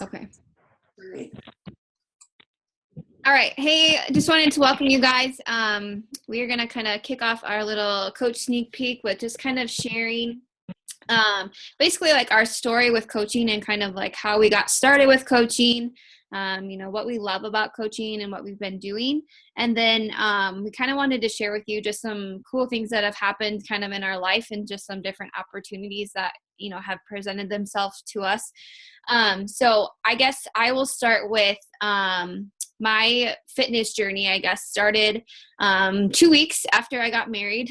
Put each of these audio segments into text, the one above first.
Okay. All right. All right. Hey, just wanted to welcome you guys. We are going to kind of kick off our little coach sneak peek with just kind of sharing basically like our story with coaching and kind of like how we got started with coaching, what we love about coaching and what we've been doing. And then we kind of wanted to share with you just some cool things that have happened kind of in our life and just some different opportunities that, have presented themselves to us. So I guess I will start with my fitness journey, I guess, started 2 weeks after I got married.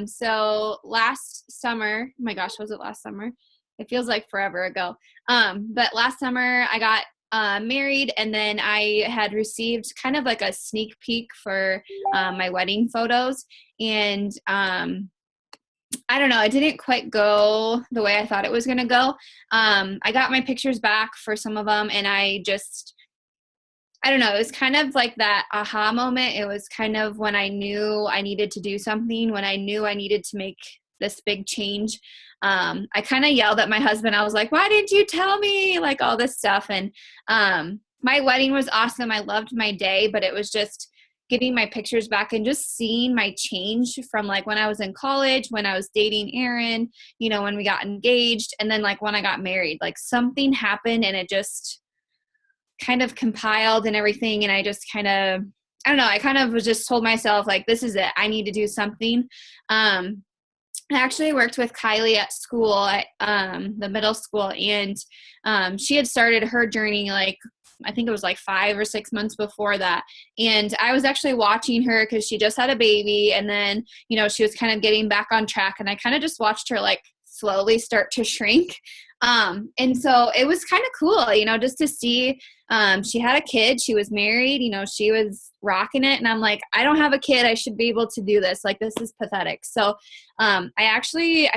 So last summer, oh my gosh, was it last summer? It feels like forever ago. But last summer I got married, and then I had received kind of like a sneak peek for my wedding photos. And I don't know, it didn't quite go the way I thought it was going to go. I got my pictures back for some of them, and I don't know, it was kind of like that aha moment. It was kind of when I knew I needed to do something, when I knew I needed to make this big change. I kind of yelled at my husband. I was like, why didn't you tell me? Like all this stuff. And my wedding was awesome. I loved my day, but it was just getting my pictures back and just seeing my change from like when I was in college, when I was dating Aaron, when we got engaged, and then like when I got married. Like something happened and it just kind of compiled and everything. And I just kind of, I don't know, I kind of was just told myself like, this is it. I need to do something. I actually worked with Kylie at school, at the middle school, and she had started her journey like, I think it was like 5 or 6 months before that. And I was actually watching her because she just had a baby, and then, she was kind of getting back on track, and I kind of just watched her like slowly start to shrink. And so it was kind of cool, just to see. She had a kid, she was married, she was rocking it. And I'm like, I don't have a kid. I should be able to do this. Like, this is pathetic. So, I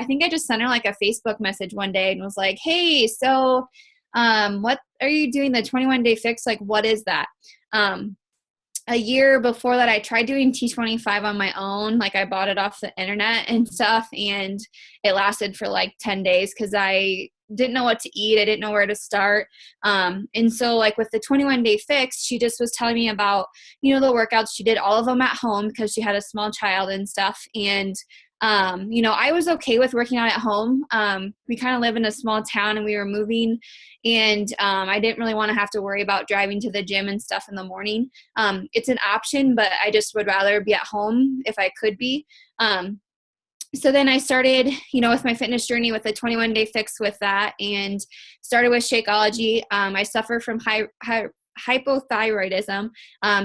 think I just sent her like a Facebook message one day and was like, hey, so, what are you doing the 21-day fix? Like, what is that? A year before that, I tried doing T25 on my own. Like I bought it off the internet and stuff, and it lasted for like 10 days because I didn't know what to eat. I didn't know where to start. And so like with the 21-day fix, she just was telling me about, the workouts. She did all of them at home because she had a small child and stuff. And I was okay with working out at home. We kind of live in a small town and we were moving, and I didn't really want to have to worry about driving to the gym and stuff in the morning. It's an option, but I just would rather be at home if I could be. So then I started, with my fitness journey with a 21-day fix with that, and started with Shakeology. I suffer from hypothyroidism.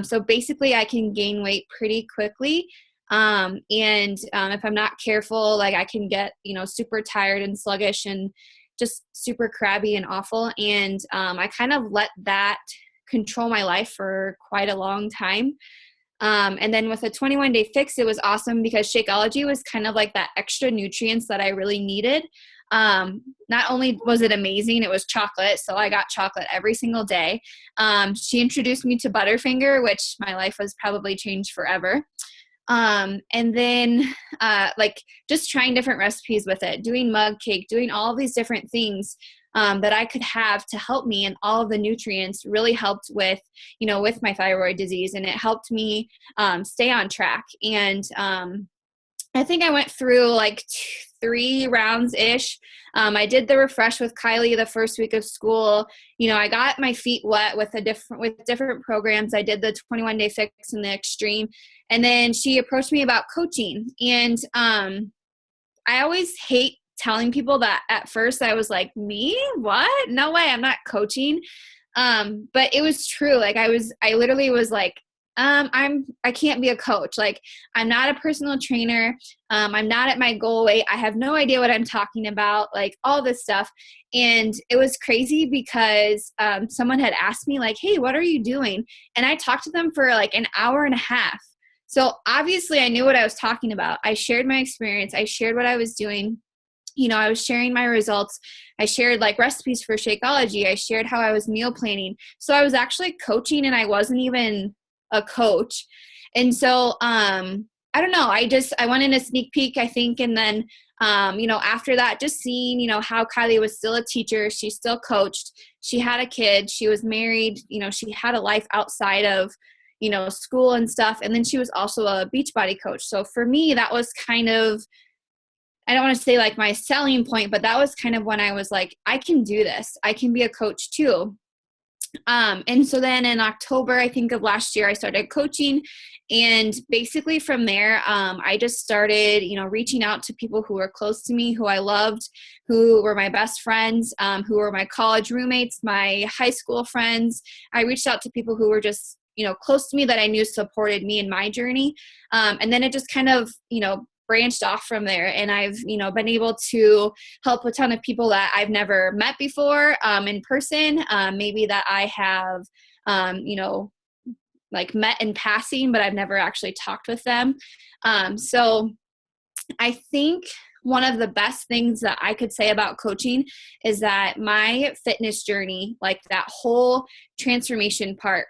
So basically I can gain weight pretty quickly. If I'm not careful, like I can get, super tired and sluggish and just super crabby and awful. And I kind of let that control my life for quite a long time. And then with a 21-day fix, it was awesome because Shakeology was kind of like that extra nutrients that I really needed. Not only was it amazing, it was chocolate. So I got chocolate every single day. She introduced me to Butterfinger, which my life was probably changed forever. And then like just trying different recipes with it, doing mug cake, doing all these different things that I could have to help me, and all of the nutrients really helped with, with my thyroid disease, and it helped me stay on track. And I think I went through like 3 rounds ish. I did the refresh with Kylie the first week of school. I got my feet wet with different programs. I did the 21-day fix and the extreme, and then she approached me about coaching. And I always hate telling people that at first I was like, me? What? No way, I'm not coaching. But it was true. Like I literally was like, I can't be a coach. Like I'm not a personal trainer. I'm not at my goal weight. I have no idea what I'm talking about, like all this stuff. And it was crazy because someone had asked me like, hey, what are you doing? And I talked to them for like an hour and a half. So obviously I knew what I was talking about. I shared my experience. I shared what I was doing. I was sharing my results. I shared like recipes for Shakeology. I shared how I was meal planning. So I was actually coaching, and I wasn't even a coach. And so, I don't know. I went in a sneak peek, I think. And then After that, just seeing, how Kylie was still a teacher. She still coached. She had a kid. She was married. She had a life outside of, school and stuff. And then she was also a Beachbody coach. So for me, that was kind of, I don't want to say like my selling point, but that was kind of when I was like, I can do this. I can be a coach too. And so then in October, I think of last year, I started coaching. And basically from there, I just started, reaching out to people who were close to me, who I loved, who were my best friends, who were my college roommates, my high school friends. I reached out to people who were just, close to me that I knew supported me in my journey. And then it just kind of, branched off from there. And I've, been able to help a ton of people that I've never met before in person, maybe that I have, like met in passing, but I've never actually talked with them. So I think one of the best things that I could say about coaching is that my fitness journey, like that whole transformation part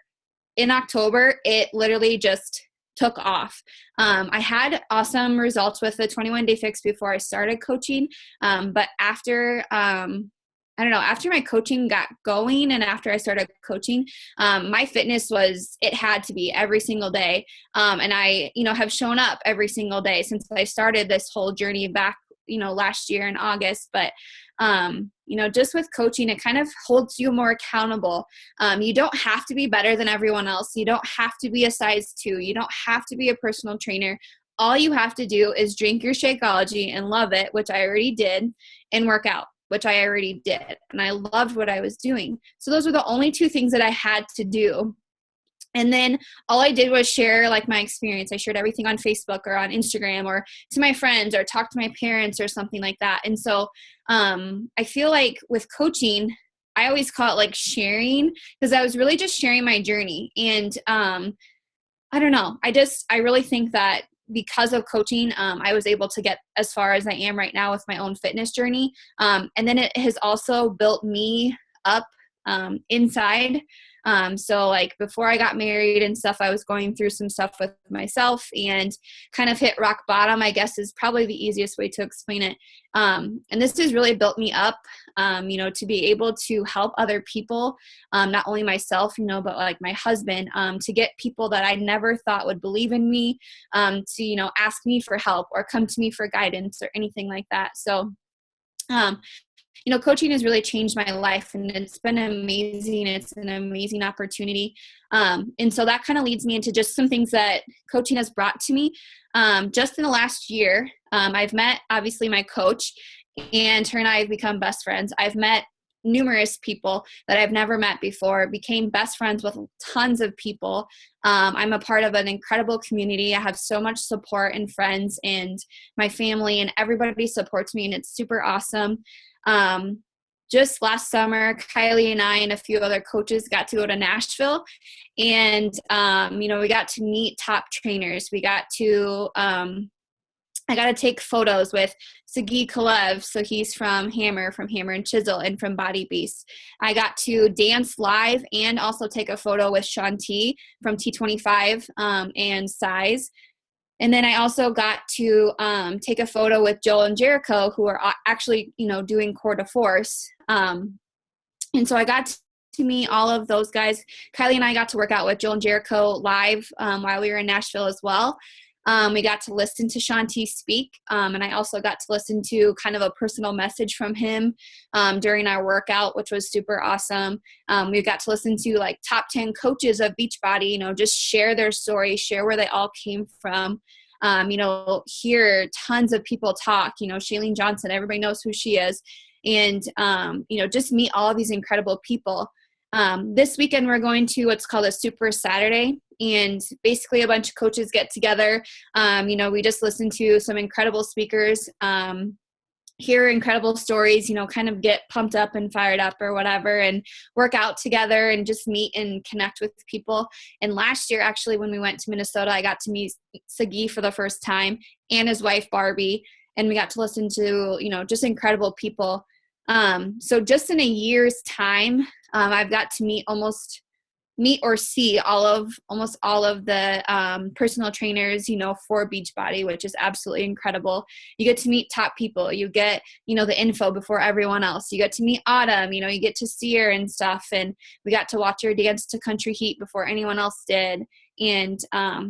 in October, it literally just took off. I had awesome results with the 21-day fix before I started coaching. But after, after my coaching got going and after I started coaching, my fitness it had to be every single day. And I, have shown up every single day since I started this whole journey back, last year in August. But, just with coaching, it kind of holds you more accountable. You don't have to be better than everyone else. You don't have to be a size 2. You don't have to be a personal trainer. All you have to do is drink your Shakeology and love it, which I already did, and work out, which I already did. And I loved what I was doing. So those were the only 2 things that I had to do. And then all I did was share like my experience. I shared everything on Facebook or on Instagram or to my friends or talk to my parents or something like that. And so I feel like with coaching, I always call it like sharing, because I was really just sharing my journey. And I don't know. I really think that because of coaching, I was able to get as far as I am right now with my own fitness journey. And then it has also built me up inside. So like before I got married and stuff, I was going through some stuff with myself and kind of hit rock bottom, I guess is probably the easiest way to explain it. And this has really built me up, to be able to help other people, not only myself, but like my husband, to get people that I never thought would believe in me, to, ask me for help or come to me for guidance or anything like that. So, coaching has really changed my life and it's been amazing. It's an amazing opportunity. And so that kind of leads me into just some things that coaching has brought to me. Just in the last year, I've met obviously my coach, and her and I have become best friends. I've met numerous people that I've never met before, became best friends with tons of people. I'm a part of an incredible community. I have so much support and friends, and my family and everybody supports me, and it's super awesome. Just last summer, Kylie and I and a few other coaches got to go to Nashville, and, we got to meet top trainers. We got to, I got to take photos with Sagi Kalev. So he's from Hammer and Chisel, and from Body Beast. I got to dance live and also take a photo with Shanti from T25 and Size. And then I also got to take a photo with Joel and Jericho, who are actually, doing Core de Force. And so I got to meet all of those guys. Kylie and I got to work out with Joel and Jericho live while we were in Nashville as well. We got to listen to Shanti speak, and I also got to listen to kind of a personal message from him during our workout, which was super awesome. We got to listen to like top 10 coaches of Beachbody, just share their story, share where they all came from. Hear tons of people talk, Shailene Johnson, everybody knows who she is. And, just meet all of these incredible people. This weekend, we're going to what's called a Super Saturday, and basically a bunch of coaches get together. We just listen to some incredible speakers, hear incredible stories, kind of get pumped up and fired up or whatever, and work out together and just meet and connect with people. And last year, actually, when we went to Minnesota, I got to meet Sagi for the first time and his wife, Barbie, and we got to listen to, just incredible people. So just in a year's time, I've got to meet almost meet or see almost all of the personal trainers, for Beachbody, which is absolutely incredible. You get to meet top people. You get, the info before everyone else. You get to meet Autumn, you get to see her and stuff. And we got to watch her dance to Country Heat before anyone else did. And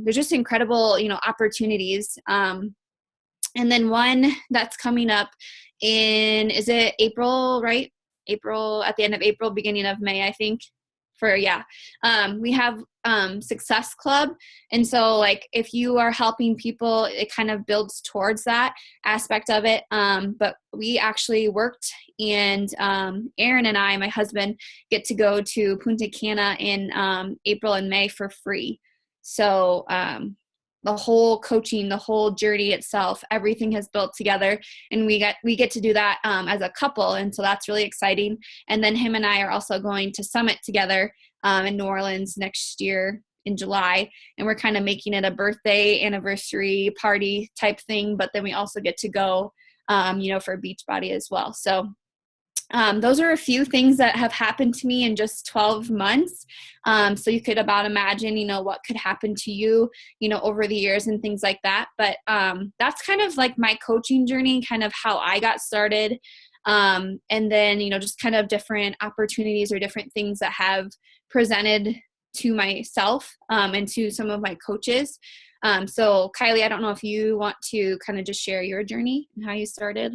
there's just incredible, opportunities. And then one that's coming up is it April, right? April, at the end of April, beginning of May, I think. We have Success Club. And so like if you are helping people, it kind of builds towards that aspect of it. But we actually worked, and Aaron and I, my husband, get to go to Punta Cana in April and May for free. So the whole coaching, the whole journey itself, everything has built together, and we get to do that as a couple. And so that's really exciting. And then him and I are also going to Summit together in New Orleans next year in July. And we're kind of making it a birthday anniversary party type thing. But then we also get to go, for Beachbody as well. So those are a few things that have happened to me in just 12 months. So you could about imagine, what could happen to you, over the years and things like that. But that's kind of like my coaching journey, kind of how I got started. And then, just kind of different opportunities or different things that have presented to myself and to some of my coaches. So Kylie, I don't know if you want to kind of just share your journey and how you started.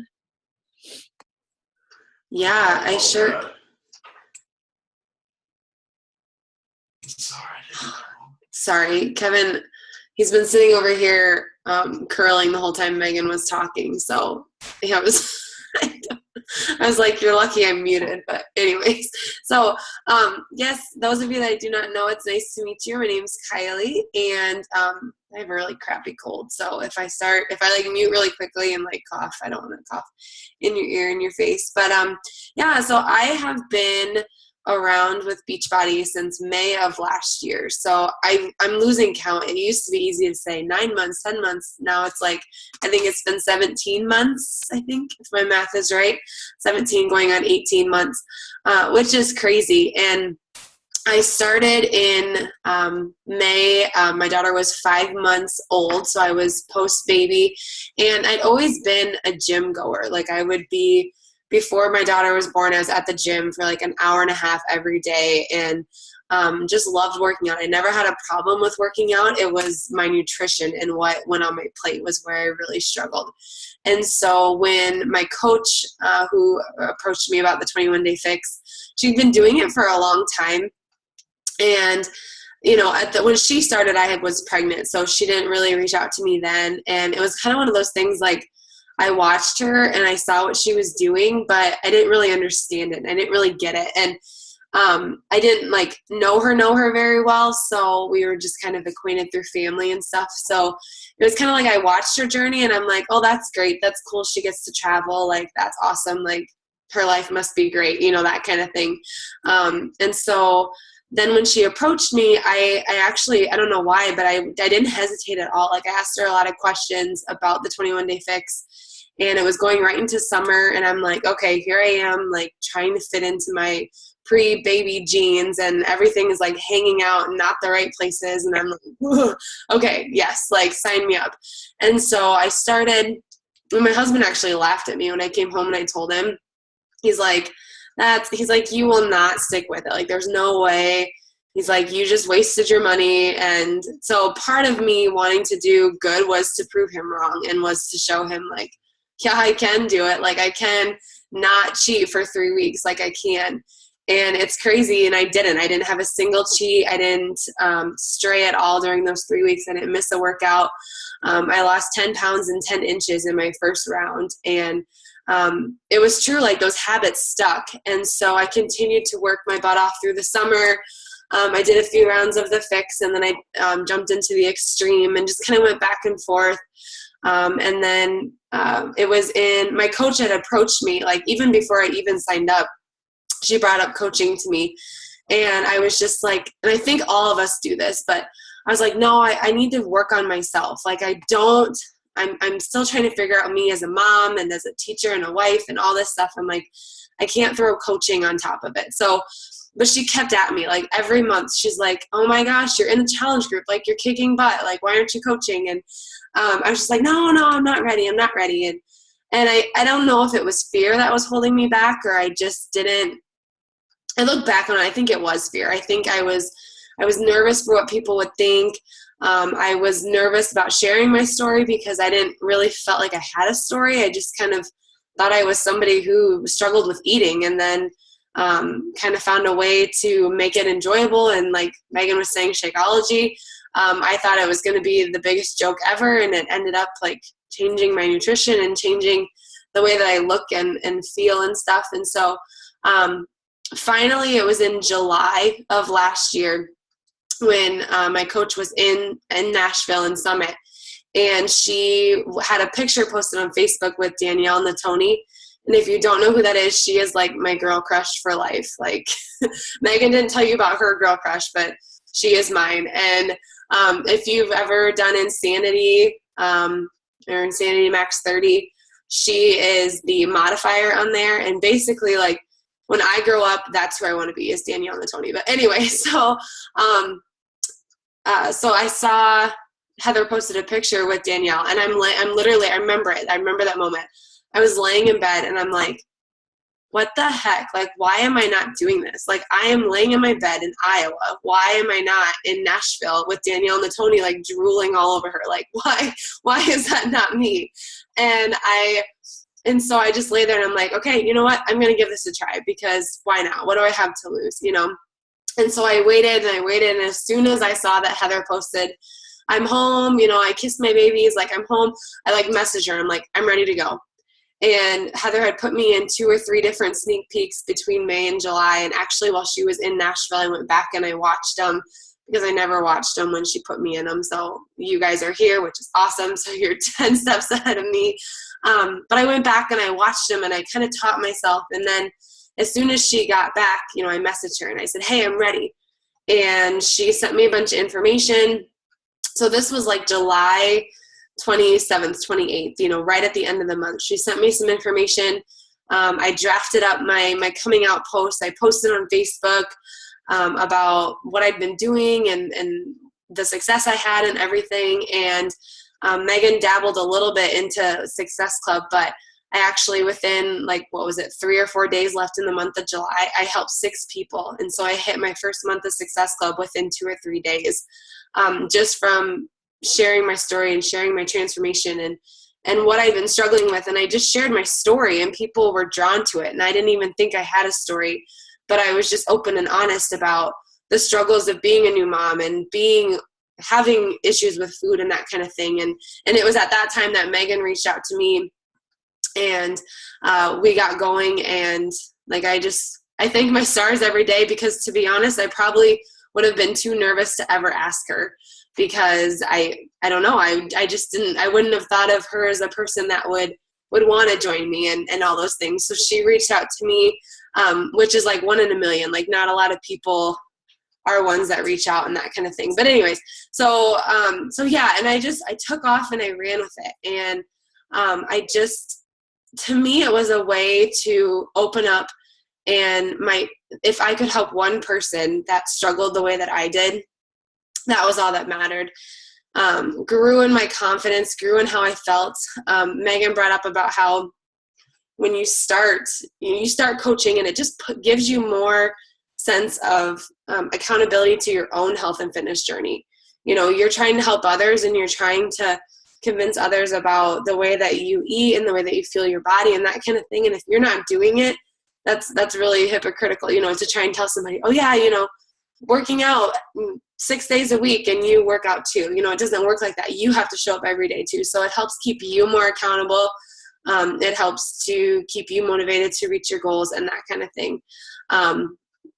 Yeah, I sure. Sorry, Kevin, he's been sitting over here curling the whole time Megan was talking. So yeah, I was like, you're lucky I'm muted. But anyways, so yes, those of you that I do not know, it's nice to meet you. My name's Kylie, and I have a really crappy cold. So if I like mute really quickly and like cough, I don't want to cough in your ear and your face. But yeah, so I have been around with Beachbody since May of last year. So I'm losing count. It used to be easy to say 9 months, 10 months. Now it's like, I think it's been 17 months, I think, if my math is right. 17 going on 18 months, which is crazy. And I started in May. My daughter was 5 months old, so I was post-baby. And I'd always been a gym goer. Like I would be, before my daughter was born, I was at the gym for like an hour and a half every day, and just loved working out. I never had a problem with working out. It was my nutrition and what went on my plate was where I really struggled. And so when my coach who approached me about the 21-day fix, she'd been doing it for a long time. And when she started, I was pregnant, so she didn't really reach out to me then. And it was kind of one of those things, like I watched her and I saw what she was doing, but I didn't really understand it. I didn't really get it. And I didn't like know her very well. So we were just kind of acquainted through family and stuff. So it was kind of like I watched her journey and I'm like, oh, that's great. That's cool. She gets to travel. Like, that's awesome. Like her life must be great, that kind of thing. And so then when she approached me, I actually, I don't know why, but I didn't hesitate at all. Like I asked her a lot of questions about the 21-day fix, and it was going right into summer. And I'm like, okay, here I am, like trying to fit into my pre-baby jeans, and everything is like hanging out and not the right places. And I'm like, okay, yes, like sign me up. And so I started, and my husband actually laughed at me when I came home and I told him. He's like, you will not stick with it. Like, there's no way. He's like, you just wasted your money. And so part of me wanting to do good was to prove him wrong, and was to show him like, yeah, I can do it. Like I can not cheat for 3 weeks. Like I can. And it's crazy. And I didn't have a single cheat. I didn't stray at all during those 3 weeks. I didn't miss a workout. I lost 10 pounds and 10 inches in my first round. And it was true, like those habits stuck. And so I continued to work my butt off through the summer. I did a few rounds of the fix, and then I jumped into the extreme and just kind of went back and forth. And then it was my coach had approached me, like even before I even signed up, she brought up coaching to me. And I was just like, and I think all of us do this, but I was like, no, I need to work on myself. Like I'm still trying to figure out me as a mom and as a teacher and a wife and all this stuff. I'm like, I can't throw coaching on top of it. So but she kept at me like every month. She's like, oh my gosh, you're in the challenge group. Like you're kicking butt. Like, why aren't you coaching? And I was just like, no, I'm not ready. I'm not ready. And I don't know if it was fear that was holding me back, or I just didn't. I look back on it, I think it was fear. I think I was nervous for what people would think. I was nervous about sharing my story because I didn't really felt like I had a story. I just kind of thought I was somebody who struggled with eating, and then kind of found a way to make it enjoyable. And like Megan was saying, Shakeology, I thought it was going to be the biggest joke ever, and it ended up like changing my nutrition and changing the way that I look and feel and stuff. And so finally, it was in July of last year when my coach was in Nashville in Summit, and she had a picture posted on Facebook with Danielle Natoni. And if you don't know who that is, she is like my girl crush for life. Like Megan didn't tell you about her girl crush, but she is mine. And if you've ever done Insanity or Insanity Max 30, she is the modifier on there. And basically, like, when I grow up, that's who I want to be, is Danielle Natoni. But anyway, so so I saw Heather posted a picture with Danielle, and I'm literally, I remember it. I remember that moment. I was laying in bed, and I'm like, what the heck? Like, why am I not doing this? Like, I am laying in my bed in Iowa. Why am I not in Nashville with Danielle Natoni, like, drooling all over her? Like, why is that not me? And so I just lay there, and I'm like, okay, you know what? I'm going to give this a try, because why not? What do I have to lose, you know? And so I waited, and as soon as I saw that Heather posted, I'm home, you know, I kissed my babies, like, I'm home, I like messaged her, I'm like, I'm ready to go. And Heather had put me in 2 or 3 different sneak peeks between May and July. And actually, while she was in Nashville, I went back and I watched them, because I never watched them when she put me in them. So you guys are here, which is awesome. So you're 10 steps ahead of me. But I went back and I watched them, and I kind of taught myself. And then as soon as she got back, you know, I messaged her and I said, hey, I'm ready. And she sent me a bunch of information. So this was like July 27th, 28th, you know, right at the end of the month. She sent me some information. I drafted up my coming out post. I posted on Facebook about what I'd been doing and the success I had and everything. And Megan dabbled a little bit into Success Club, but I actually, within 3 or 4 days left in the month of July, I helped 6 people. And so I hit my first month of Success Club within 2 or 3 days, just from sharing my story and sharing my transformation and what I've been struggling with. And I just shared my story, and people were drawn to it. And I didn't even think I had a story, but I was just open and honest about the struggles of being a new mom and having issues with food and that kind of thing. And it was at that time that Megan reached out to me, and we got going. And like, I thank my stars every day, because to be honest, I probably would have been too nervous to ever ask her, because I don't know, I just didn't, I wouldn't have thought of her as a person that would want to join me and all those things. So she reached out to me, which is like 1 in a million. Like, not a lot of people are ones that reach out and that kind of thing. But anyways, so yeah, and I took off and I ran with it. And to me, it was a way to open up, and if I could help one person that struggled the way that I did, that was all that mattered. Grew in my confidence, grew in how I felt. Megan brought up about how when you start coaching, and it just gives you more sense of accountability to your own health and fitness journey. You know, you're trying to help others, and you're trying to convince others about the way that you eat and the way that you feel your body and that kind of thing. And if you're not doing it, that's really hypocritical, you know, to try and tell somebody, oh yeah, you know, working out 6 days a week and you work out too. You know, it doesn't work like that. You have to show up every day too. So it helps keep you more accountable. It helps to keep you motivated to reach your goals and that kind of thing. I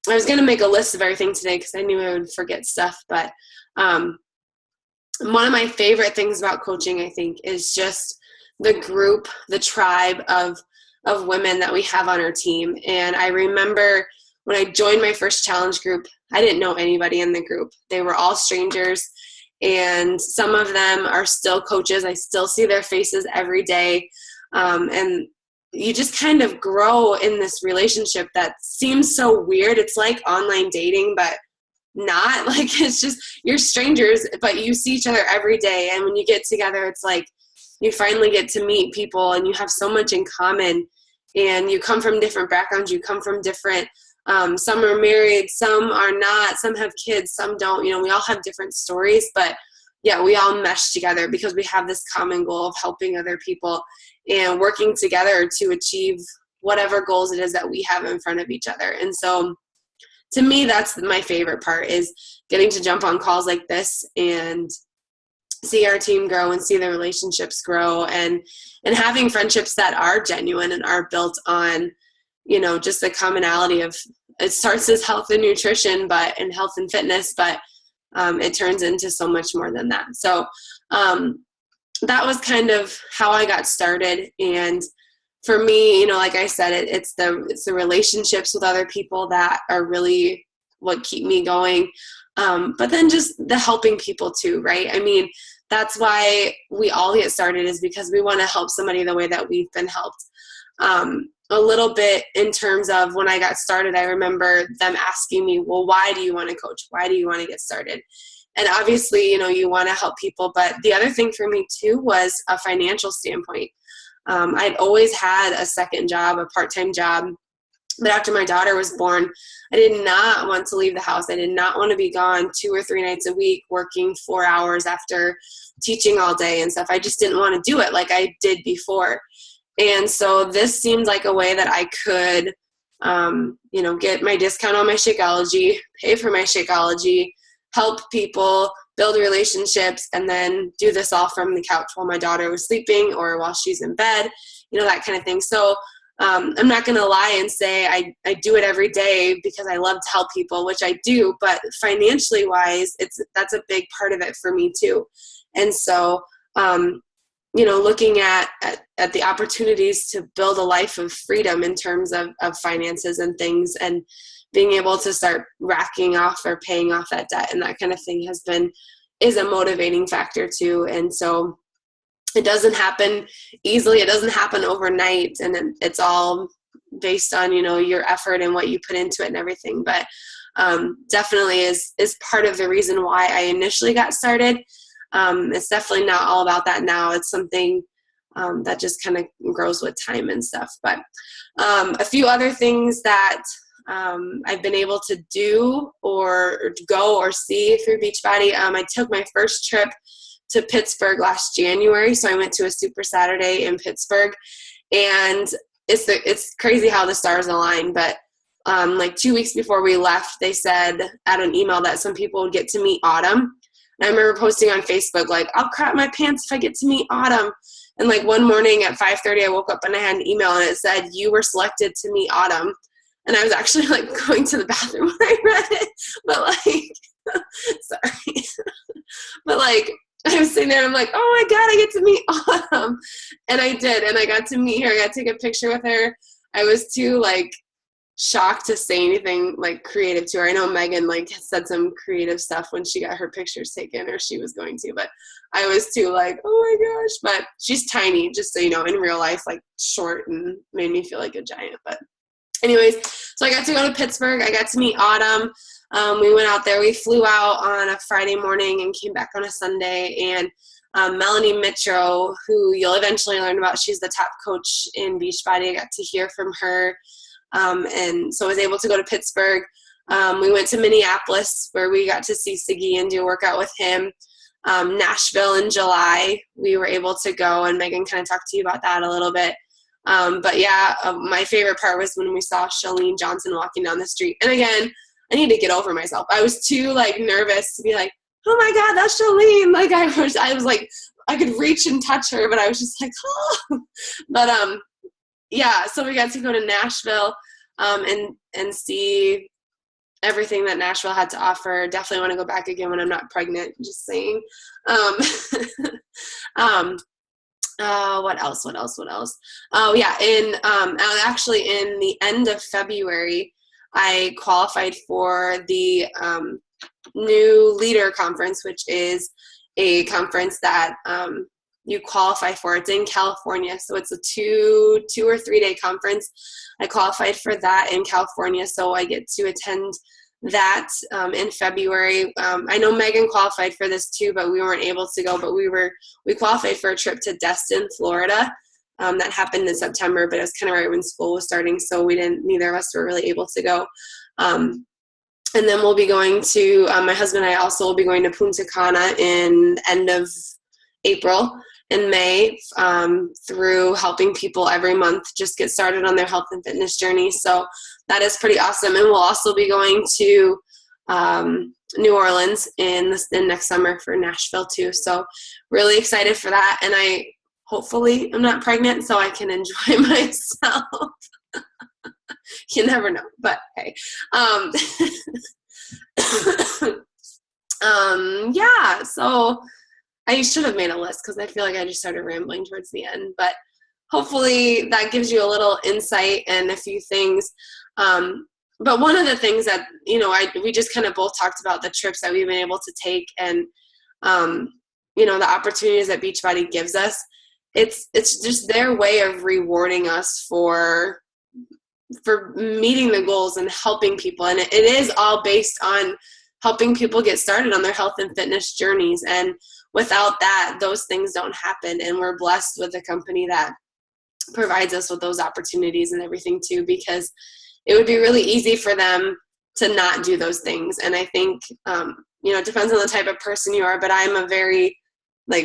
was going to make a list of everything today, because I knew I would forget stuff. But one of my favorite things about coaching, I think, is just the group, the tribe of women that we have on our team. And I remember when I joined my first challenge group, I didn't know anybody in the group. They were all strangers, and some of them are still coaches. I still see their faces every day. And you just kind of grow in this relationship that seems so weird. It's like online dating, but not like, it's just, you're strangers, but you see each other every day. And when you get together, it's like you finally get to meet people and you have so much in common, and you come from different backgrounds. You come from different, some are married, some are not, some have kids, some don't, we all have different stories, but yeah, we all mesh together because we have this common goal of helping other people and working together to achieve whatever goals it is that we have in front of each other. And so to me, that's my favorite part, is getting to jump on calls like this and see our team grow and see the relationships grow, and having friendships that are genuine and are built on, just the commonality of, it starts as health and nutrition, and health and fitness, but it turns into so much more than that. So that was kind of how I got started. And for me, like I said, it's the relationships with other people that are really what keep me going. But then just the helping people too, right? I mean, that's why we all get started, is because we want to help somebody the way that we've been helped. A little bit in terms of when I got started, I remember them asking me, well, why do you want to coach? Why do you want to get started? And obviously, you want to help people. But the other thing for me too was a financial standpoint. I'd always had a second job, a part-time job. But after my daughter was born, I did not want to leave the house. I did not want to be gone 2 or 3 nights a week, working 4 hours after teaching all day and stuff. I just didn't want to do it like I did before. And so this seemed like a way that I could, get my discount on my Shakeology, pay for my Shakeology, help people, build relationships, and then do this all from the couch while my daughter was sleeping or while she's in bed, that kind of thing. So I'm not going to lie and say I do it every day because I love to help people, which I do, but financially wise, that's a big part of it for me too. And so, looking at the opportunities to build a life of freedom in terms of finances and things, and being able to start racking off or paying off that debt and that kind of thing is a motivating factor too. And so it doesn't happen easily. It doesn't happen overnight, and it's all based on, your effort and what you put into it and everything. But definitely is part of the reason why I initially got started. It's definitely not all about that now. It's something that just kind of grows with time and stuff. But a few other things that I've been able to do or go or see through Beachbody. I took my first trip to Pittsburgh last January. So I went to a Super Saturday in Pittsburgh, and it's crazy how the stars align. But like 2 weeks before we left, they said at an email that some people would get to meet Autumn. And I remember posting on Facebook, like, I'll crap my pants if I get to meet Autumn. And like one morning at 5:30, I woke up and I had an email and it said, you were selected to meet Autumn. And I was actually like going to the bathroom when I read it, but like, sorry, but like, I was sitting there and I'm like, oh my God, I get to meet Autumn. And I did. And I got to meet her. I got to take a picture with her. I was too like shocked to say anything like creative to her. I know Megan like said some creative stuff when she got her pictures taken, or she was going to, but I was too like, oh my gosh. But she's tiny, just so you know, in real life, like short, and made me feel like a giant. But anyways, so I got to go to Pittsburgh. I got to meet Autumn. We went out there. We flew out on a Friday morning and came back on a Sunday. And Melanie Mitro, who you'll eventually learn about, she's the top coach in Beachbody. I got to hear from her. And so I was able to go to Pittsburgh. We went to Minneapolis, where we got to see Siggy and do a workout with him. Nashville in July, we were able to go, and Megan kind of talked to you about that a little bit. But yeah, my favorite part was when we saw Shalene Johnson walking down the street. And again, I need to get over myself. I was too like nervous to be like, oh my God, that's Shalene. Like I was like, I could reach and touch her, but I was just like, oh. But yeah, so we got to go to Nashville and see everything that Nashville had to offer. Definitely want to go back again when I'm not pregnant, just saying. What else? Oh yeah, actually in the end of February, I qualified for the New Leader Conference, which is a conference that you qualify for. It's in California, so it's a two or 3 day conference. I qualified for that in California, so I get to attend that in February. I know Megan qualified for this too, but we weren't able to go. But we qualified for a trip to Destin, Florida. That happened in September, but it was kind of right when school was starting, so neither of us were really able to go. And then we'll be going to, my husband and I also will be going to Punta Cana in end of April and May, through helping people every month just get started on their health and fitness journey. So that is pretty awesome. And we'll also be going to New Orleans in next summer for Nashville too. So really excited for that. And hopefully I'm not pregnant so I can enjoy myself. You never know, but hey. Yeah, so I should have made a list because I feel like I just started rambling towards the end, but hopefully that gives you a little insight and a few things. But one of the things that, we just kind of both talked about the trips that we've been able to take and, the opportunities that Beachbody gives us. It's just their way of rewarding us for meeting the goals and helping people. And it is all based on helping people get started on their health and fitness journeys. And without that, those things don't happen. And we're blessed with a company that provides us with those opportunities and everything too, because it would be really easy for them to not do those things. And I think, it depends on the type of person you are, but I'm a very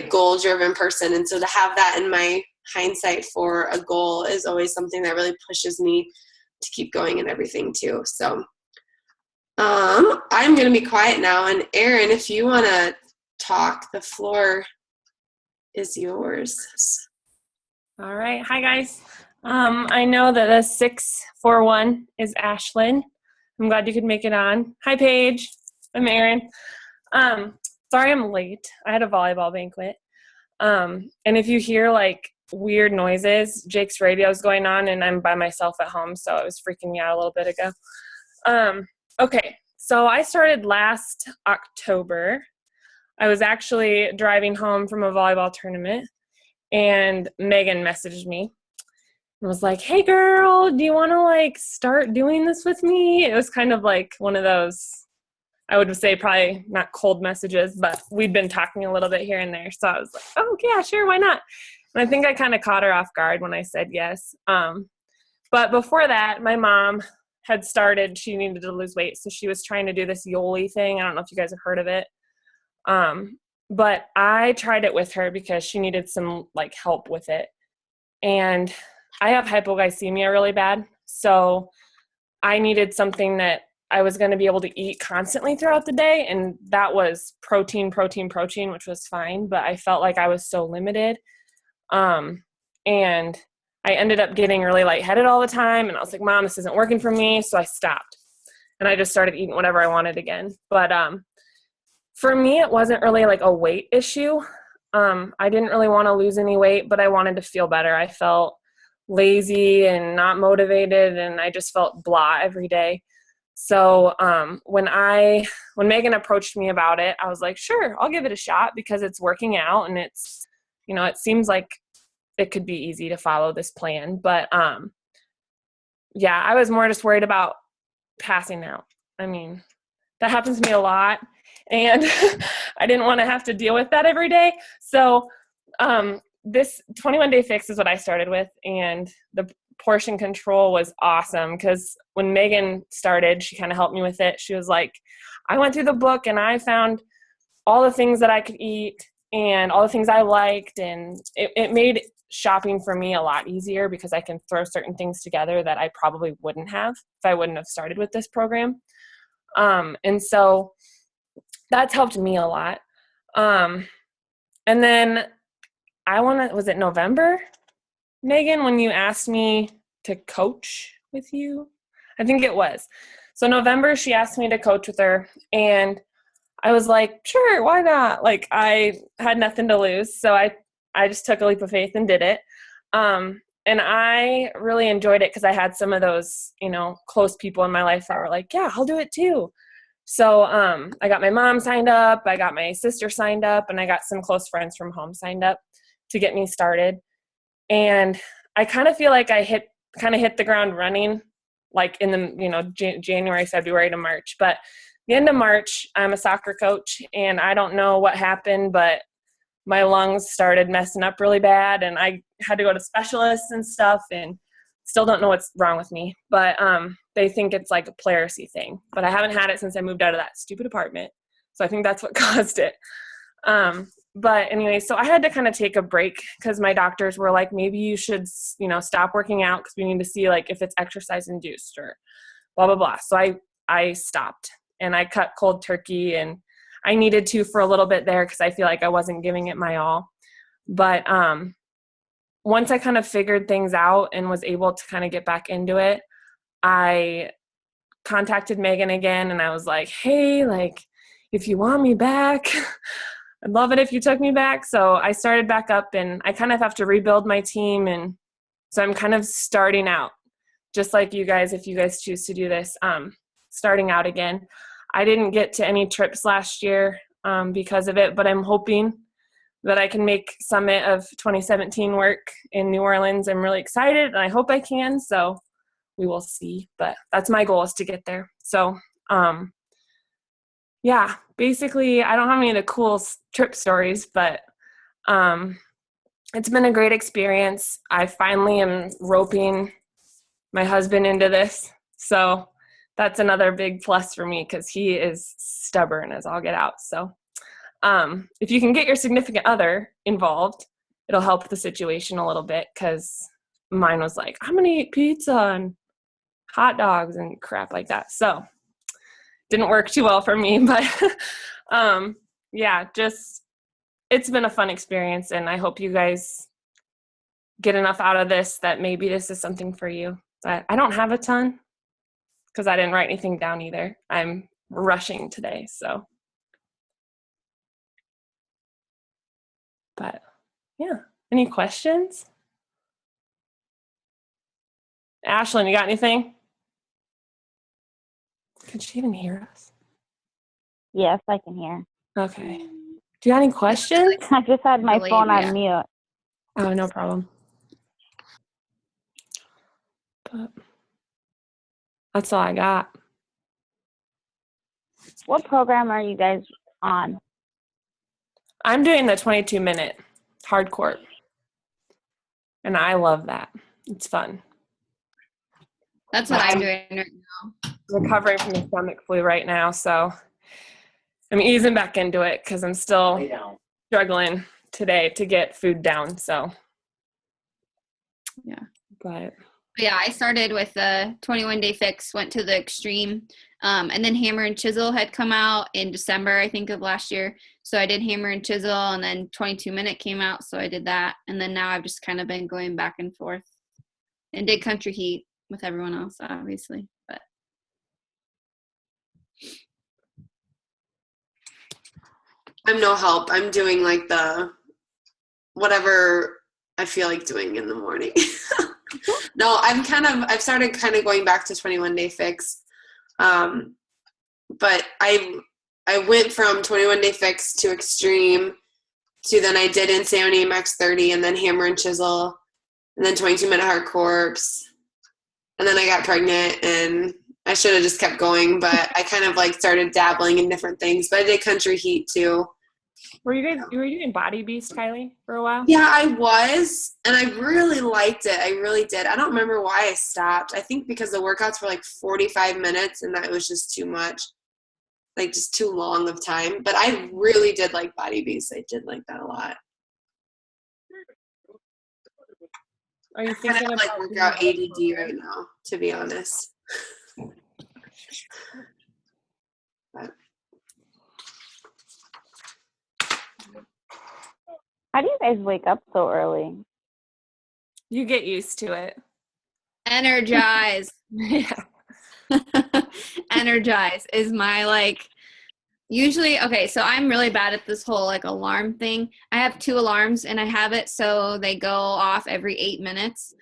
goal-driven person. And so to have that in my hindsight for a goal is always something that really pushes me to keep going and everything too. So I'm going to be quiet now. And Erin, if you want to talk, the floor is yours. All right. Hi, guys. I know that a 641 is Ashlyn. I'm glad you could make it on. Hi, Paige. I'm Erin. Sorry I'm late. I had a volleyball banquet. And if you hear weird noises, Jake's radio is going on and I'm by myself at home, so it was freaking me out a little bit ago. Okay, so I started last October. I was actually driving home from a volleyball tournament and Megan messaged me and was like, hey girl, do you want to start doing this with me? It was kind of one of those, I would say probably not cold messages, but we'd been talking a little bit here and there. So I was like, oh yeah, sure, why not? And I think I kind of caught her off guard when I said yes. But before that, my mom had started, she needed to lose weight. So she was trying to do this Yoli thing. I don't know if you guys have heard of it. But I tried it with her because she needed some help with it. And I have hypoglycemia really bad. So I needed something that I was going to be able to eat constantly throughout the day. And that was protein, which was fine. But I felt like I was so limited. And I ended up getting really lightheaded all the time. And I was like, Mom, this isn't working for me. So I stopped and I just started eating whatever I wanted again. But, for me, it wasn't really a weight issue. I didn't really want to lose any weight, but I wanted to feel better. I felt lazy and not motivated. And I just felt blah every day. So, when Megan approached me about it, I was like, sure, I'll give it a shot because it's working out and it's, it seems like it could be easy to follow this plan. But, yeah, I was more just worried about passing out. I mean, that happens to me a lot and I didn't want to have to deal with that every day. So, this 21-day fix is what I started with, and the portion control was awesome because when Megan started, she kind of helped me with it. She was like, I went through the book and I found all the things that I could eat and all the things I liked, and it made shopping for me a lot easier because I can throw certain things together that I probably wouldn't have if I wouldn't have started with this program. And so that's helped me a lot. And then was it November, Megan, when you asked me to coach with you? I think it was. So November, she asked me to coach with her, and I was like, sure, why not? I had nothing to lose. So I just took a leap of faith and did it. And I really enjoyed it because I had some of those, close people in my life that were like, yeah, I'll do it too. So I got my mom signed up, I got my sister signed up, and I got some close friends from home signed up. to get me started. And I kind of feel like I hit the ground running, like in the, January, February to March. But the end of March, I'm a soccer coach, and I don't know what happened, but my lungs started messing up really bad, and I had to go to specialists and stuff, and still don't know what's wrong with me. But they think it's like a pleurisy thing. But I haven't had it since I moved out of that stupid apartment. So I think that's what caused it. But anyway, so I had to kind of take a break because my doctors were like, maybe you should, stop working out because we need to see like if it's exercise induced or blah, blah, blah. So I stopped and I cut cold turkey, and I needed to for a little bit there because I feel like I wasn't giving it my all. But once I kind of figured things out and was able to kind of get back into it, I contacted Megan again, and I was like, hey, like, if you want me back, I'd love it if you took me back. So I started back up, and I kind of have to rebuild my team. And so I'm kind of starting out, just like you guys, if you guys choose to do this, starting out again. I didn't get to any trips last year because of it, but I'm hoping that I can make Summit of 2017 work in New Orleans. I'm really excited, and I hope I can. So we will see, but that's my goal, is to get there. So, yeah, basically I don't have any of the cool trip stories, but it's been a great experience. I finally am roping my husband into this. So that's another big plus for me because he is stubborn as all get out. So if you can get your significant other involved, it'll help the situation a little bit, because mine was like, I'm going to eat pizza and hot dogs and crap like that. So didn't work too well for me, but yeah, just, it's been a fun experience, and I hope you guys get enough out of this that maybe this is something for you. But I don't have a ton because I didn't write anything down either. I'm rushing today, so. But yeah, any questions? Ashlyn, you got anything? Can she even hear us? Yes, I can hear. Okay. Do you have any questions? I just had my Delayed phone on react. mute. Oh, no problem. But that's all I got. What program are you guys on? I'm doing the 22-minute hardcore, and I love that. It's fun. That's what I'm doing right now. Recovering from the stomach flu right now, so I'm easing back into it because I'm still struggling today to get food down. So Yeah. But yeah, I started with the 21-day fix, went to the extreme, and then Hammer and Chisel had come out in December, I think, of last year. So I did Hammer and Chisel, and then 22-minute came out, so I did that. And then now I've just kind of been going back and forth, and did Country Heat with everyone else, obviously. But I'm no help. I'm doing like the whatever I feel like doing in the morning. No, I've started kind of going back to 21-day fix. But I went from 21-day fix to extreme to then I did Insanity Max 30 and then Hammer and Chisel and then 22-minute hard corpse. And then I got pregnant and I should have just kept going, but I kind of like started dabbling in different things. But I did Country Heat too. were you doing Body Beast, Kylie, for a while? Yeah, I was, and I really liked it. I really did. I don't remember why I stopped. I think because the workouts were like 45 minutes, and that was just too much, like just too long of time. But I really did like Body Beast. I did like that a lot. Are you I thinking kind of like workout ADD right now, to be honest. But How do you guys wake up so early? You get used to it. Energize. Yeah. Energize is my like usually okay, so I'm really bad at this whole like alarm thing. I have 2 alarms and I have it so they go off every 8 minutes.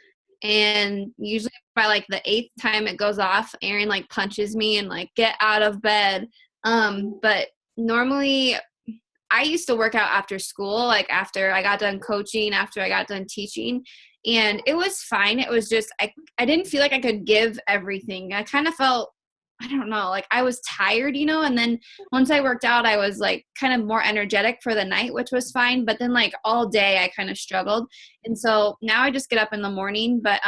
And usually by like the 8th time it goes off, Aaron like punches me and like get out of bed. But normally I used to work out after school, like after I got done coaching, after I got done teaching, and it was fine. It was just, I didn't feel like I could give everything. I kind of felt, I don't know, like I was tired, and then once I worked out, I was like kind of more energetic for the night, which was fine. But then like all day I kind of struggled. And so now I just get up in the morning, but,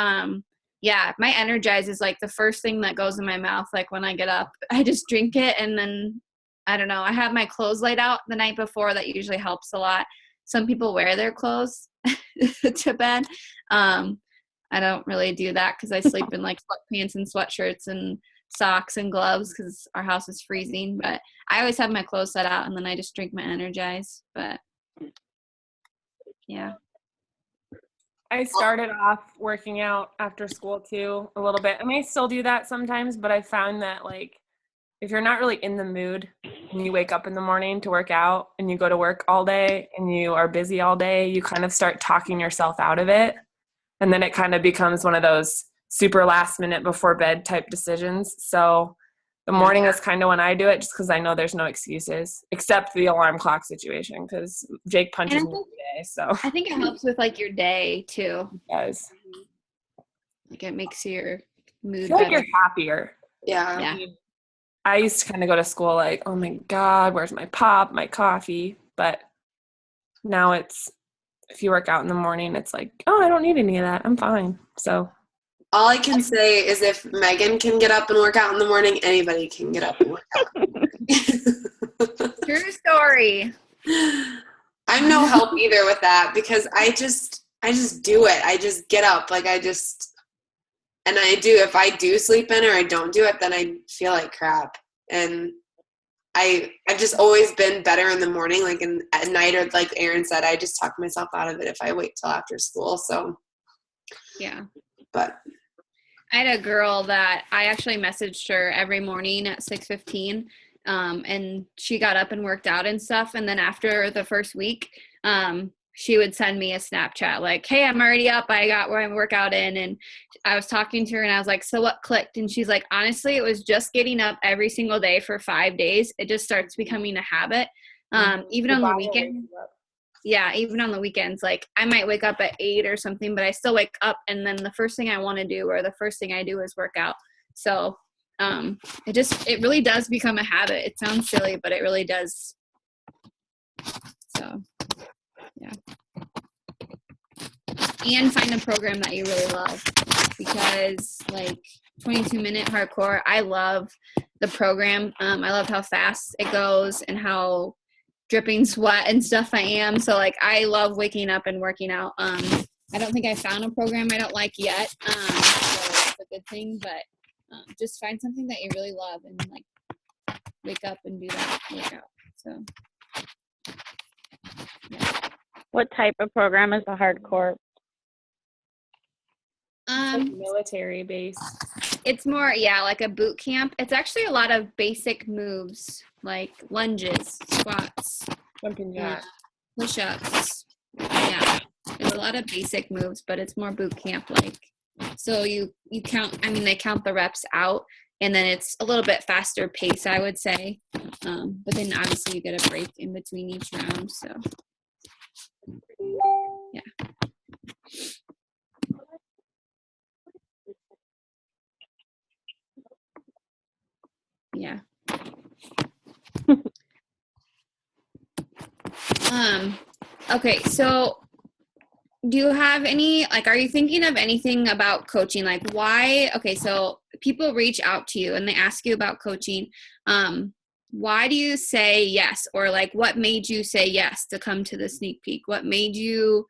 yeah, my Energize is like the first thing that goes in my mouth. Like when I get up, I just drink it, and then I don't know, I have my clothes laid out the night before. That usually helps a lot. Some people wear their clothes to bed. I don't really do that because I sleep in like sweatpants and sweatshirts and socks and gloves because our house is freezing. But I always have my clothes set out, and then I just drink my Energize. But yeah. I started off working out after school too a little bit. I mean, I still do that sometimes, but I found that like if you're not really in the mood and you wake up in the morning to work out and you go to work all day and you are busy all day, you kind of start talking yourself out of it. And then it kind of becomes one of those super last minute before bed type decisions. So the morning is kind of when I do it just because I know there's no excuses except the alarm clock situation because Jake punches me every day. So I think it helps with like your day too. It does. Like it makes your mood I feel like better. you're happier. Yeah. I used to kind of go to school like, oh my God, where's my pop, my coffee? But now it's, if you work out in the morning, it's like, oh, I don't need any of that. I'm fine. So All I can say is if Megan can get up and work out in the morning, anybody can get up and work out in the morning. True story. I'm no help either with that because I just do it. I just get up. And I do, if I do sleep in or I don't do it, then I feel like crap. And I've just always been better in the morning, like at night, or like Erin said, I just talk myself out of it if I wait till after school. So, yeah. But I had a girl that I actually messaged her every morning at 6:15, and she got up and worked out and stuff. And then after the first week, she would send me a Snapchat like, hey, I'm already up. I got my workout in. And I was talking to her and I was like, so what clicked? And she's like, honestly, it was just getting up every single day for 5 days. It just starts becoming a habit. Even on the weekend. Yeah, even on the weekends, like I might wake up at 8 or something, but I still wake up and then the first thing I want to do or the first thing I do is work out. So it really does become a habit. It sounds silly, but it really does. So yeah. And find a program that you really love because like 22-minute hardcore, I love the program. I love how fast it goes and how dripping sweat and stuff I am. So like I love waking up and working out. I don't think I found a program I don't like yet. So it's a good thing, but just find something that you really love and like wake up and do that workout. So yeah. What type of program is the hardcore? like military base. It's more, like a boot camp. It's actually a lot of basic moves like lunges, squats, Jumping jacks. push-ups. Yeah, it's a lot of basic moves, but it's more boot camp like. So you count. I mean, they count the reps out, and then it's a little bit faster pace, I would say. But then obviously you get a break in between each round. So yeah. Yeah. Okay, so do you have any, like, are you thinking of anything about coaching? Like why, okay, so people reach out to you and they ask you about coaching. Why do you say yes? Or like, what made you say yes to come to the sneak peek? What made you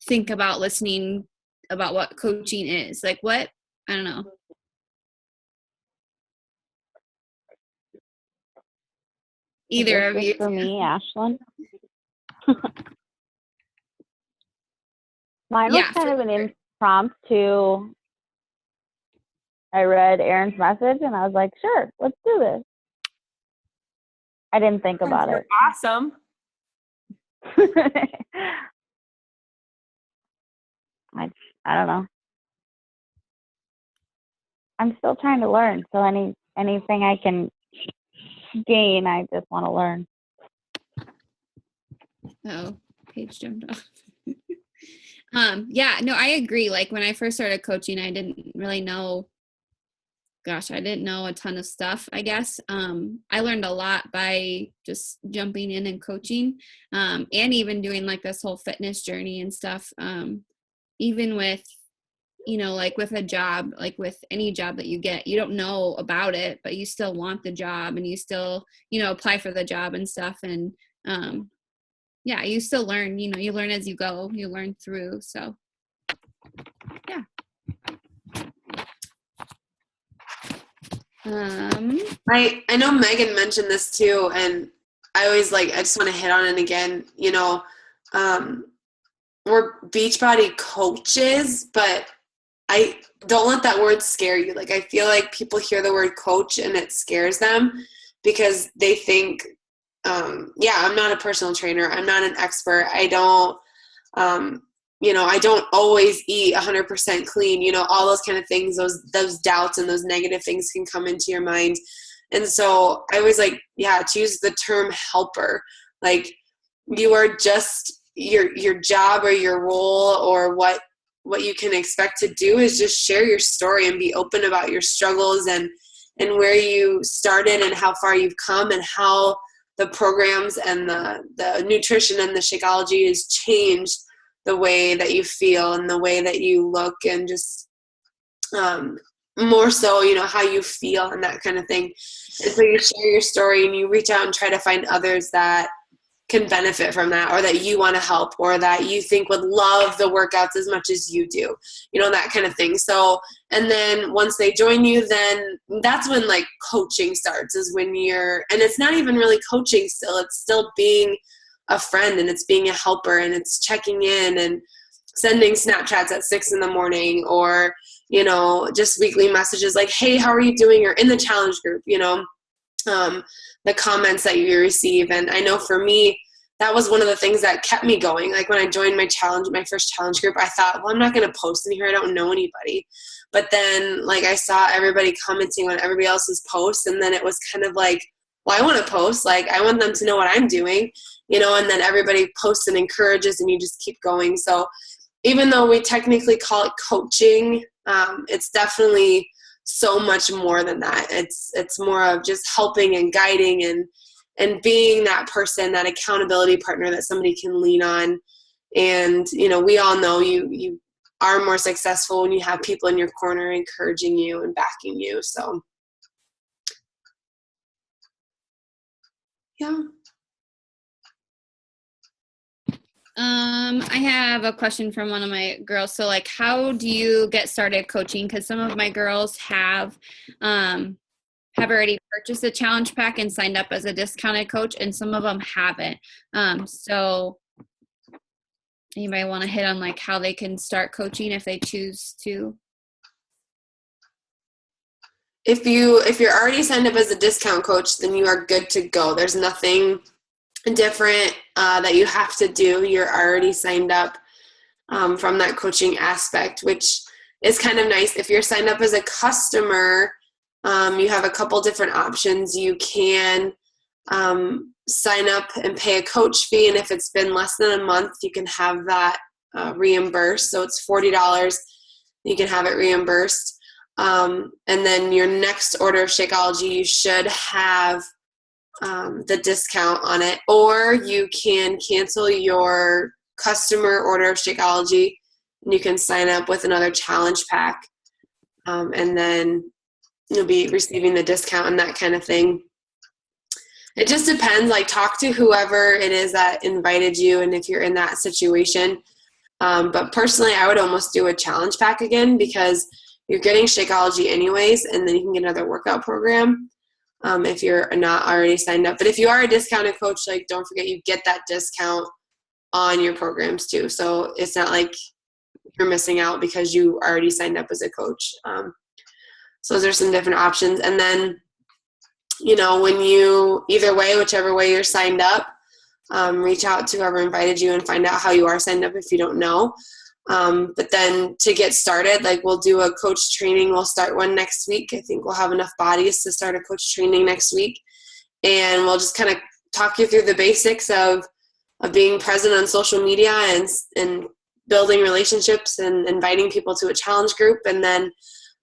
think about listening about what coaching is? Like what, I don't know. Either of you. For me, Ashlyn. Mine was kind of an impromptu. I read Erin's message and I was like, sure, let's do this. I didn't think about it. Awesome. I don't know. I'm still trying to learn, so anything I can gain, I just want to learn. Oh, page jumped off. Yeah, no, I agree. Like when I first started coaching, I didn't really know, I didn't know a ton of stuff, I guess. I learned a lot by just jumping in and coaching, and even doing like this whole fitness journey and stuff. Even with, like with a job, like with any job that you get, you don't know about it, but you still want the job and you still, apply for the job and stuff. And, yeah, you still learn, you learn as you go, you learn through. So, yeah. I know Megan mentioned this too, and I always I just want to hit on it again. We're Beachbody coaches, but I don't let that word scare you. I feel like people hear the word coach and it scares them because they think, yeah, I'm not a personal trainer. I'm not an expert. I don't, I don't always eat 100% clean, all those kind of things, those doubts and those negative things can come into your mind. And so I always to use the term helper. You are just your job or your role or what you can expect to do is just share your story and be open about your struggles and where you started and how far you've come and how the programs and the nutrition and the Shakeology has changed the way that you feel and the way that you look and just more so, how you feel and that kind of thing. And so you share your story and you reach out and try to find others that can benefit from that or that you want to help or that you think would love the workouts as much as you do, that kind of thing. So, and then once they join you, then that's when coaching starts is when and it's not even really coaching still, it's still being a friend and it's being a helper and it's checking in and sending Snapchats at 6 a.m. or, just weekly messages hey, how are you doing? Or in the challenge group, the comments that you receive. And I know for me, that was one of the things that kept me going. When I joined my first challenge group, I thought, well, I'm not going to post in here. I don't know anybody. But then I saw everybody commenting on everybody else's posts. And then it was kind of well, I want to post. I want them to know what I'm doing, and then everybody posts and encourages and you just keep going. So even though we technically call it coaching, it's definitely so much more than that. It's more of just helping and guiding and being that person, that accountability partner that somebody can lean on. And, we all know you are more successful when you have people in your corner encouraging you and backing you. So, yeah. I have a question from one of my girls. So how do you get started coaching? Because some of my girls have already purchased a challenge pack and signed up as a discounted coach, and some of them haven't. So anybody want to hit on how they can start coaching if they choose to? If you're already signed up as a discount coach, then you are good to go. There's nothing different that you have to do. You're already signed up from that coaching aspect, which is kind of nice. If you're signed up as a customer, you have a couple different options. You can sign up and pay a coach fee, and if it's been less than a month, you can have that reimbursed. So it's $40. You can have it reimbursed. And then your next order of Shakeology, you should have the discount on it, or you can cancel your customer order of Shakeology and you can sign up with another challenge pack, and then you'll be receiving the discount and that kind of thing. It just depends. Talk to whoever it is that invited you and if you're in that situation. But personally, I would almost do a challenge pack again because you're getting Shakeology anyways, and then you can get another workout program if you're not already signed up. But if you are a discounted coach, don't forget you get that discount on your programs too. So it's not like you're missing out because you already signed up as a coach. So those are some different options. And then, when you, either way, whichever way you're signed up, reach out to whoever invited you and find out how you are signed up if you don't know. But then to get started, we'll do a coach training. We'll start one next week. I think we'll have enough bodies to start a coach training next week. And we'll just kind of talk you through the basics of being present on social media and building relationships and inviting people to a challenge group. And then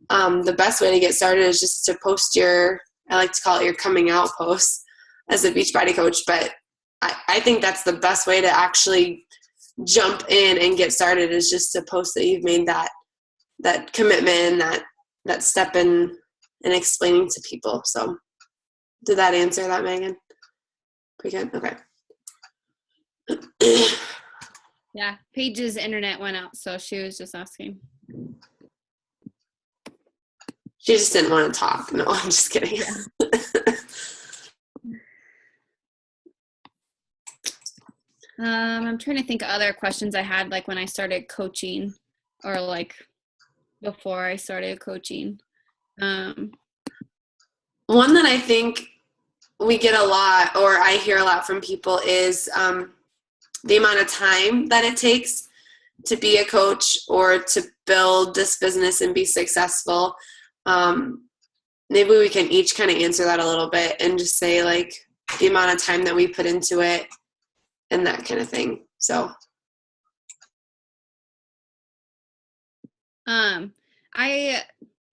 the best way to get started is just to post I like to call it your coming out post as a Beachbody coach. But I think that's the best way to actually jump in and get started, is just to post that you've made that commitment and that step in and explaining to people. So did that answer that, Megan? Pretty good. Okay. Yeah, Paige's internet went out, so she was just asking. She just didn't want to talk. No, I'm just kidding. Yeah. I'm trying to think of other questions I had, like when I started coaching or like before I started coaching. One that I think we get a lot, or I hear a lot from people, is the amount of time that it takes to be a coach or to build this business and be successful. Maybe we can each kind of answer that a little bit and just say like the amount of time that we put into it and that kind of thing. So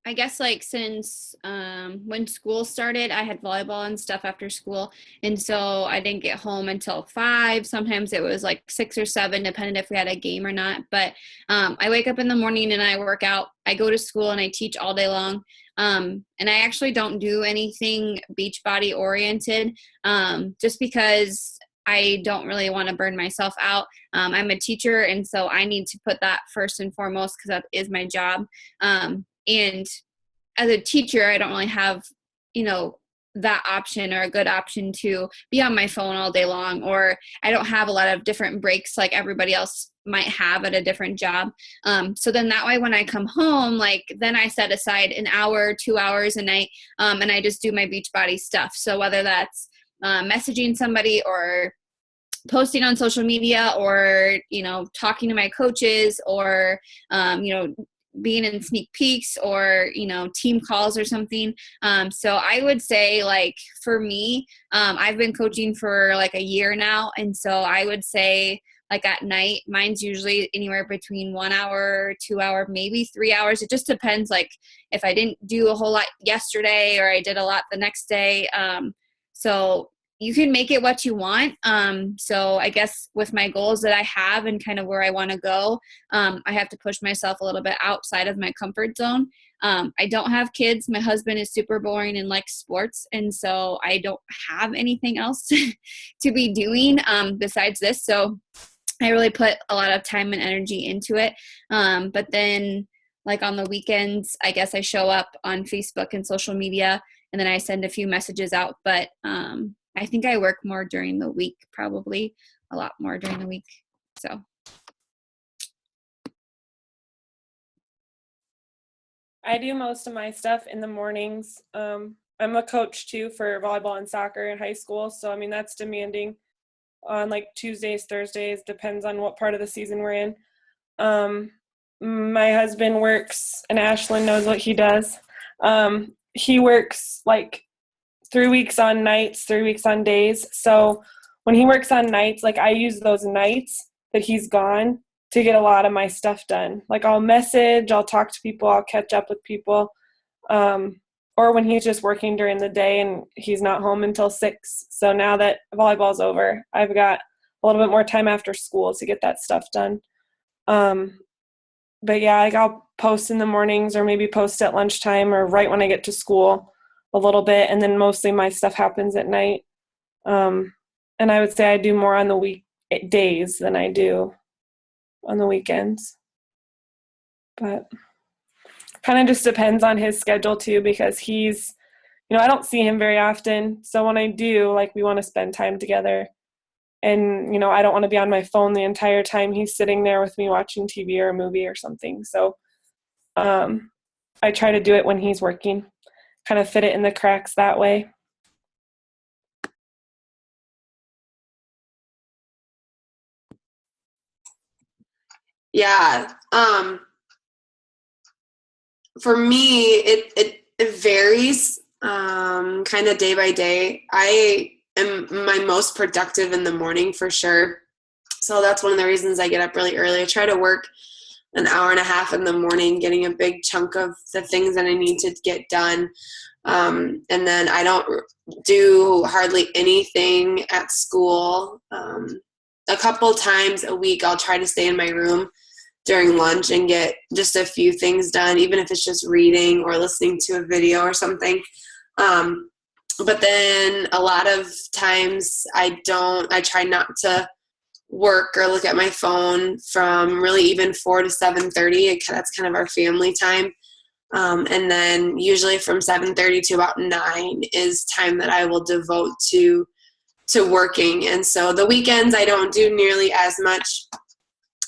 I guess like since when school started, I had volleyball and stuff after school, and so I didn't get home until 5. Sometimes it was like 6 or 7, depending if we had a game or not. But I wake up in the morning and I work out. I go to school and I teach all day long. And I actually don't do anything Beachbody oriented, just because I don't really want to burn myself out. I'm a teacher, and so I need to put that first and foremost because that is my job. And as a teacher, I don't really have, that option or a good option to be on my phone all day long, or I don't have a lot of different breaks like everybody else might have at a different job. So then that way when I come home, like then I set aside an hour, 2 hours a night, and I just do my Beachbody stuff. So whether that's messaging somebody or posting on social media or, talking to my coaches or, being in sneak peeks or, team calls or something. So I would say like for me, I've been coaching for like a year now. And so I would say like at night, mine's usually anywhere between 1 hour, 2 hour, maybe 3 hours. It just depends. Like if I didn't do a whole lot yesterday or I did a lot the next day. So you can make it what you want. So I guess with my goals that I have and kind of where I want to go, I have to push myself a little bit outside of my comfort zone. I don't have kids. My husband is super boring and likes sports. And so I don't have anything else to be doing besides this. So I really put a lot of time and energy into it. But then like on the weekends, I guess I show up on Facebook and social media and then I send a few messages out. But I think I work more during the week, probably a lot more during the week. So. I do most of my stuff in the mornings. I'm a coach too for volleyball and soccer in high school. So, that's demanding on like Tuesdays, Thursdays, depends on what part of the season we're in. My husband works, and Ashlyn knows what he does. He works like 3 weeks on nights, 3 weeks on days. So when he works on nights, like I use those nights that he's gone to get a lot of my stuff done. Like I'll message, I'll talk to people, I'll catch up with people. Or when he's just working during the day and he's not home until 6. So now that volleyball's over, I've got a little bit more time after school to get that stuff done. But yeah, like I'll post in the mornings or maybe post at lunchtime or right when I get to school a little bit. And then mostly my stuff happens at night. And I would say I do more on the weekdays than I do on the weekends. But kind of just depends on his schedule too, because he's, I don't see him very often. So when I do, like we want to spend time together. And, I don't want to be on my phone the entire time he's sitting there with me watching TV or a movie or something. So I try to do it when he's working, kind of fit it in the cracks that way. Yeah. For me, it varies kind of day by day. I am my most productive in the morning for sure. So that's one of the reasons I get up really early. I try to work an hour and a half in the morning, getting a big chunk of the things that I need to get done. And then I don't do hardly anything at school. A couple times a week, I'll try to stay in my room during lunch and get just a few things done, even if it's just reading or listening to a video or something. But then a lot of times I try not to work or look at my phone from really even 4 to 7:30. That's kind of our family time. And then usually from 7:30 to about 9 is time that I will devote to working. And so the weekends I don't do nearly as much.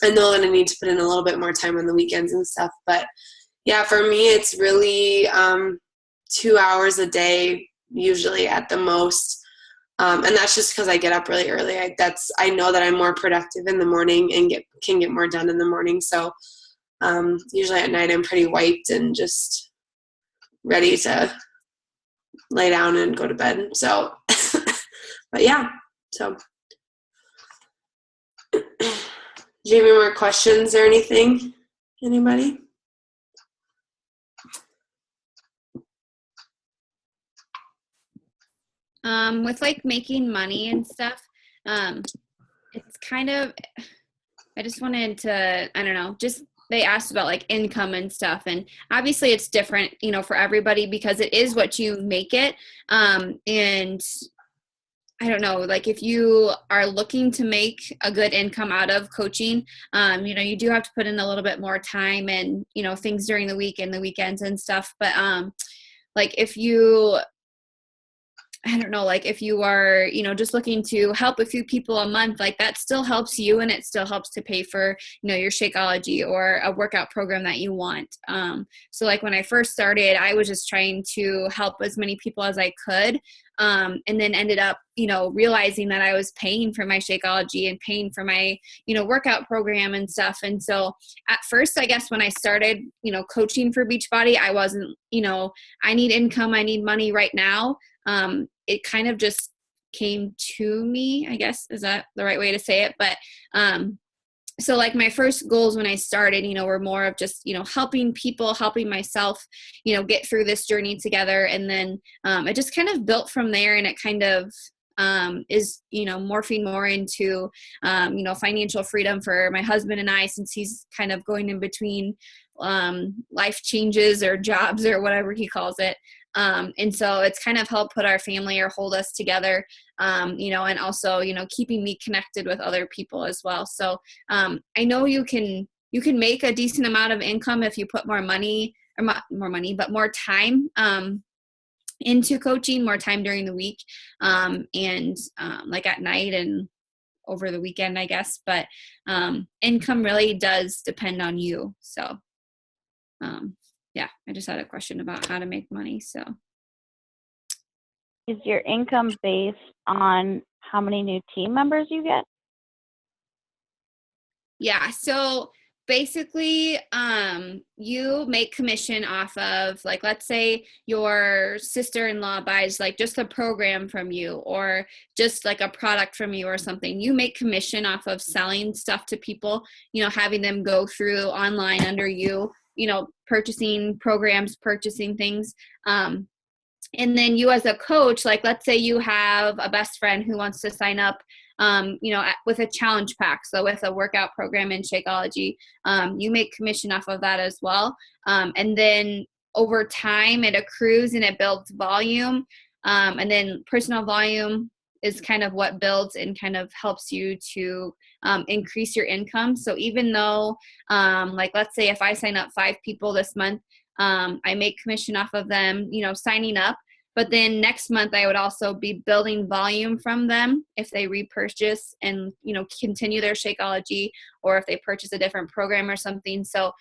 I know that I need to put in a little bit more time on the weekends and stuff. But yeah, for me, it's really 2 hours a day, usually at the most. And that's just because I get up really early. I know that I'm more productive in the morning and can get more done in the morning. So usually at night I'm pretty wiped and just ready to lay down and go to bed. So, but yeah, so. Do you have any more questions or anything? Anybody? With like making money and stuff, it's kind of, I just wanted to, I don't know, just they asked about like income and stuff, and obviously it's different, you know, for everybody because it is what you make it. And I don't know, like if you are looking to make a good income out of coaching, you know, you do have to put in a little bit more time and, you know, things during the week and the weekends and stuff. But like if you, I don't know, like if you are, you know, just looking to help a few people a month, like that still helps you and it still helps to pay for, you know, your Shakeology or a workout program that you want. So like when I first started, I was just trying to help as many people as I could. And then ended up, you know, realizing that I was paying for my Shakeology and paying for my, you know, workout program and stuff. And so at first, I guess when I started, you know, coaching for Beachbody, I wasn't, you know, I need income, I need money right now. It kind of just came to me, I guess, is that the right way to say it? But, so like my first goals when I started, you know, were more of just, you know, helping people, helping myself, you know, get through this journey together. And then, it just kind of built from there, and it kind of, is, you know, morphing more into, you know, financial freedom for my husband and I, since he's kind of going in between, life changes or jobs or whatever he calls it. And so it's kind of helped put our family or hold us together, you know, and also, you know, keeping me connected with other people as well. So, I know you can make a decent amount of income if you put more money or more money, but more time, into coaching, more time during the week, and, like at night and over the weekend, I guess, but, income really does depend on you. So, yeah, I just had a question about how to make money. So, Is your income based on how many new team members you get? yeah, so basically, you make commission off of, like, let's say your sister-in-law buys like just a program from you or just like a product from you or something. You make commission off of selling stuff to people, you know, having them go through online under you, you know, purchasing programs, purchasing things. And then you as a coach, like let's say you have a best friend who wants to sign up, you know, with a challenge pack. So with a workout program in Shakeology, you make commission off of that as well. And then over time it accrues and it builds volume. And then personal volume is kind of what builds and kind of helps you to increase your income. So even though, like, let's say if I sign up 5 people this month, I make commission off of them, you know, signing up. But then next month I would also be building volume from them if they repurchase and, you know, continue their Shakeology, or if they purchase a different program or something. So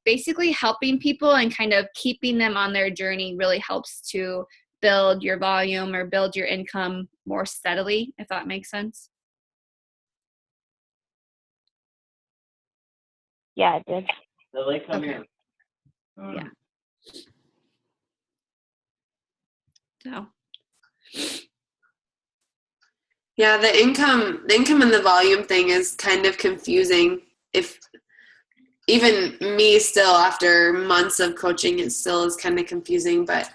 basically helping people and kind of keeping them on their journey really helps to build your volume or build your income more steadily, if that makes sense. Yeah, it did. Lily, come Okay. here. Yeah. So Yeah, the income and the volume thing is kind of confusing. If even me still after months of coaching, it still is kind of confusing, but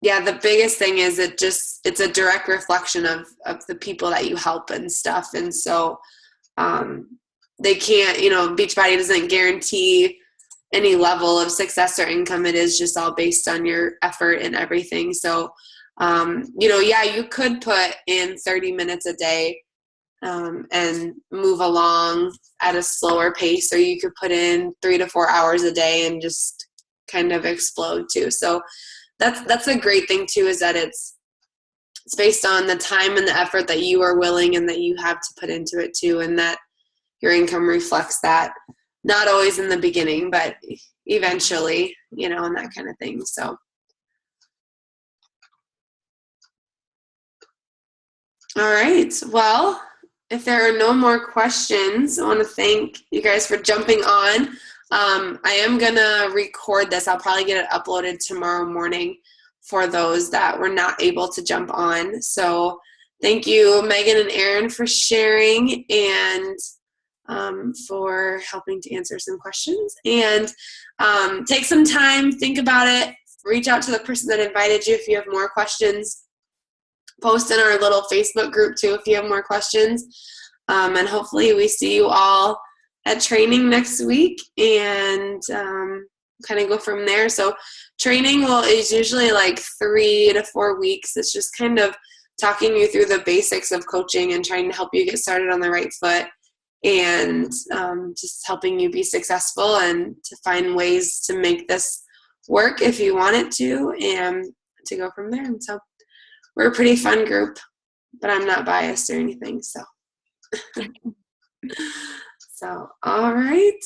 yeah, the biggest thing is it's a direct reflection of the people that you help and stuff. And so they can't, Beachbody doesn't guarantee any level of success or income. It is just all based on your effort and everything. So, yeah, you could put in 30 minutes a day and move along at a slower pace, or you could put in 3 to 4 hours a day and just kind of explode too. So that's a great thing too, is that it's based on the time and the effort that you are willing and that you have to put into it too, and that your income reflects that. Not always in the beginning, but eventually, and that kind of thing. So, all right. Well, if there are no more questions, I want to thank you guys for jumping on. I am going to record this. I'll probably get it uploaded tomorrow morning for those that were not able to jump on. So thank you, Megan and Aaron, for sharing and for helping to answer some questions. And take some time, think about it, reach out to the person that invited you if you have more questions. Post in our little Facebook group too if you have more questions. And hopefully we see you all at training next week and kind of go from there. So training is usually like 3 to 4 weeks. It's just kind of talking you through the basics of coaching and trying to help you get started on the right foot, and just helping you be successful and to find ways to make this work if you want it to, and to go from there. And so we're a pretty fun group, but I'm not biased or anything. So, all right.